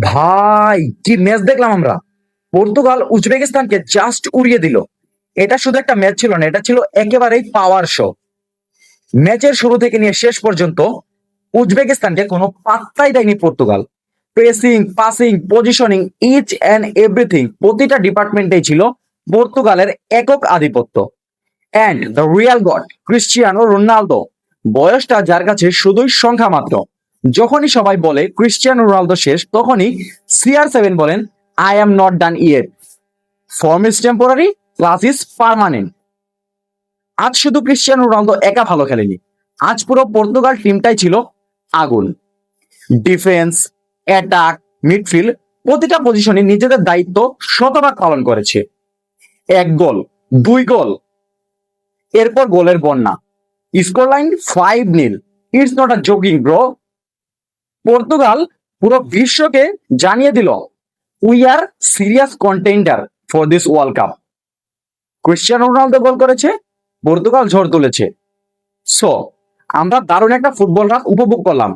ভাই কি ম্যাচ দেখলাম আমরা। পর্তুগাল উজবেকিস্তানকে জাস্ট উড়িয়ে দিল। এটা শুধু একটা ম্যাচ ছিল না, এটা ছিল একেবারেই পাওয়ার শো। ম্যাচের শুরু থেকে নিয়ে শেষ পর্যন্ত উজবেকিস্তানকে কোনো পাত্তাই দেয়নি Portugal. Pressing, passing, positioning, each and everything, প্রতিটা ডিপার্টমেন্টেই ছিল পর্তুগালের একক আধিপত্য। And the real God Cristiano Ronaldo, বয়সটা যার কাছে শুধুই সংখ্যা মাত্র। যখনই সবাই বলে ক্রিশ্চিয়ানো রোনালদো শেষ, তখনই CR7 বলেন, I am not done yet, form is temporary, class is permanent. আজ শুধু ক্রিশ্চিয়ানো রোনালদো একা ভালো খেলেনি, আজ পুরো পর্তুগাল টিমটাই ছিল আগুন। ডিফেন্স, অ্যাটাক, মিডফিল্ড, প্রতিটা পজিশনে নিজেদের দায়িত্ব শতভাগ পালন করেছে। এক গোল, দুই গোল, এরপর গোলের বন্যা। Score line 5-0। It's not a joking bro. Portugal পুরো বিশ্বকে জানিয়ে দিল, we are serious contender for this world cup. Cristiano Ronaldo goal করেছে, পর্তুগাল ঝড় তুলেছে। সো আমরা দারুণ একটা ফুটবল রাত উপভোগ করলাম।